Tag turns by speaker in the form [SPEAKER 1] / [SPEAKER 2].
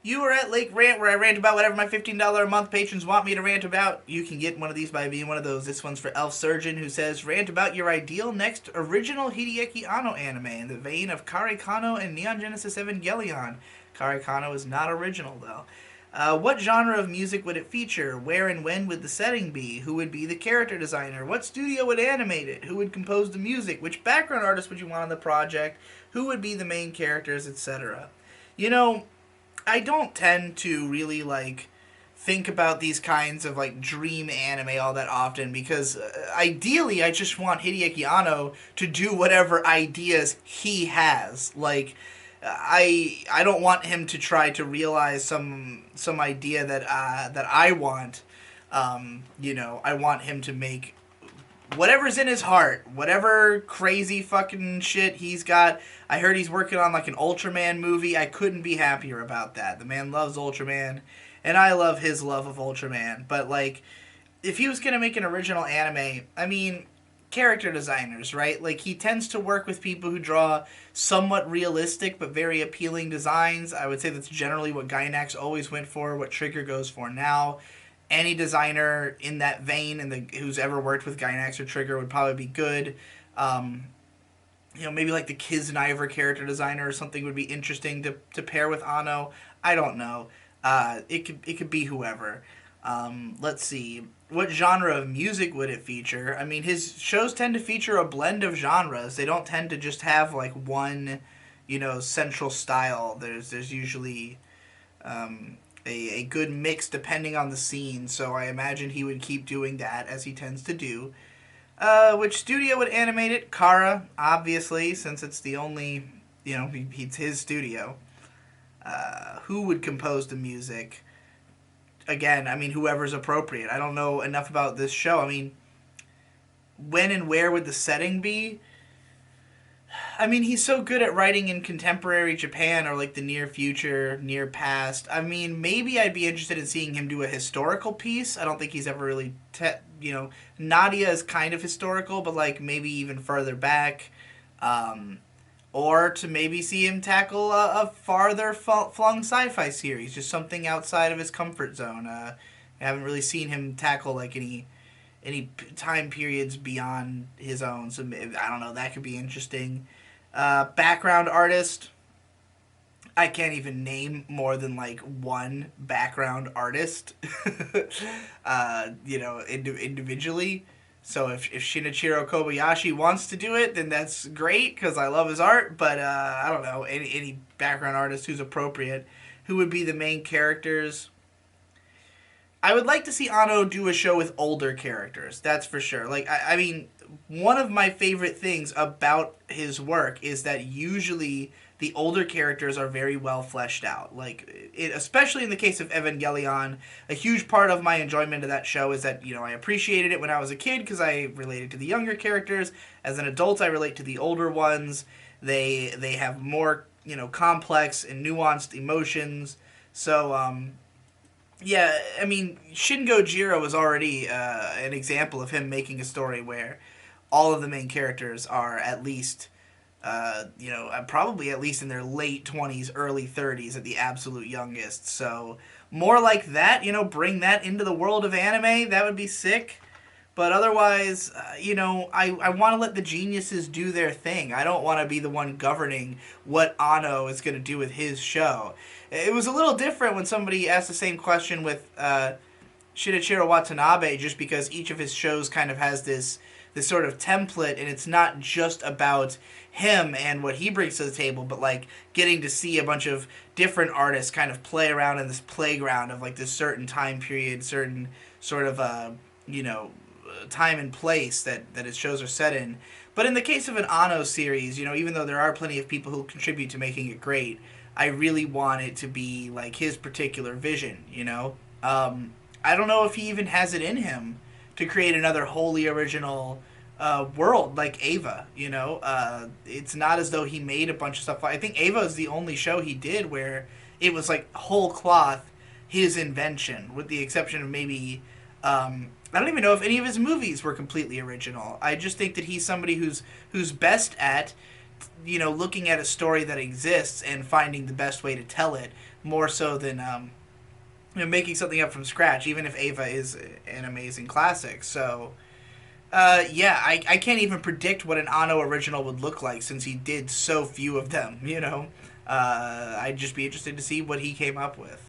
[SPEAKER 1] You are at Lake Rant, where I rant about whatever my $15 a month patrons want me to rant about. You can get one of these by being one of those. This one's for Elf Surgeon, who says, rant about your ideal next original Hideaki Anno anime in the vein of Kare Kano and Neon Genesis Evangelion. Kare Kano is not original, though. What genre of music would it feature? Where and when would the setting be? Who would be the character designer? What studio would animate it? Who would compose the music? Which background artist would you want on the project? Who would be the main characters, etc.? You know, I don't tend to really think about these kinds of dream anime all that often because ideally I just want Hideaki Anno to do whatever ideas he has. I don't want him to try to realize some idea that I want. I want him to make whatever's in his heart, whatever crazy fucking shit he's got. I heard he's working on an Ultraman movie. I couldn't be happier about that. The man loves Ultraman, and I love his love of Ultraman. But if he was gonna make an original anime, I mean, character designers, right? He tends to work with people who draw somewhat realistic but very appealing designs. I would say that's generally what Gainax always went for, what Trigger goes for now. Any designer in that vein who's ever worked with Gainax or Trigger would probably be good. Maybe the Kisniver character designer or something would be interesting to pair with Anno. I don't know. It could be whoever. Let's see. What genre of music would it feature? I mean, his shows tend to feature a blend of genres. They don't tend to just have one, central style. There's usually a good mix depending on the scene. So I imagine he would keep doing that as he tends to do. Which studio would animate it? Kara, obviously, since it's the only, it's his studio. Who would compose the music? Again, I mean, whoever's appropriate. I don't know enough about this show. I mean, when and where would the setting be? I mean, he's so good at writing in contemporary Japan or the near future, near past. I mean, maybe I'd be interested in seeing him do a historical piece. I don't think he's ever really, Nadia is kind of historical, but maybe even further back. Or to maybe see him tackle a farther flung sci-fi series, just something outside of his comfort zone. I haven't really seen him tackle any time periods beyond his own, so I don't know. That could be interesting. Background artist. I can't even name more than one background artist. Individually. So if Shinichiro Kobayashi wants to do it, then that's great because I love his art. But I don't know, any background artist who's appropriate. Who would be the main characters? I would like to see Anno do a show with older characters. That's for sure. I mean, one of my favorite things about his work is that usually the older characters are very well fleshed out. Especially in the case of Evangelion, a huge part of my enjoyment of that show is that, I appreciated it when I was a kid because I related to the younger characters. As an adult, I relate to the older ones. They have more, complex and nuanced emotions. So, yeah, I mean, Shingo Jiro was already an example of him making a story where all of the main characters are at least probably at least in their late 20s, early 30s at the absolute youngest. So more like that, bring that into the world of anime. That would be sick. But otherwise, I want to let the geniuses do their thing. I don't want to be the one governing what Anno is going to do with his show. It was a little different when somebody asked the same question with Shinichiro Watanabe, just because each of his shows kind of has this sort of template, and it's not just about him and what he brings to the table, but getting to see a bunch of different artists kind of play around in this playground of this certain time period, certain sort of time and place that his shows are set in. But in the case of an Anno series, even though there are plenty of people who contribute to making it great, I really want it to be his particular vision. I don't know if he even has it in him to create another wholly original world like Ava. It's not as though he made a bunch of stuff. I think Ava is the only show he did where it was whole cloth his invention, with the exception of maybe I don't even know if any of his movies were completely original. I just think that he's somebody who's best at looking at a story that exists and finding the best way to tell it more so than making something up from scratch, even if Ava is an amazing classic. So, yeah, I can't even predict what an Anno original would look like since he did so few of them, you know? I'd just be interested to see what he came up with.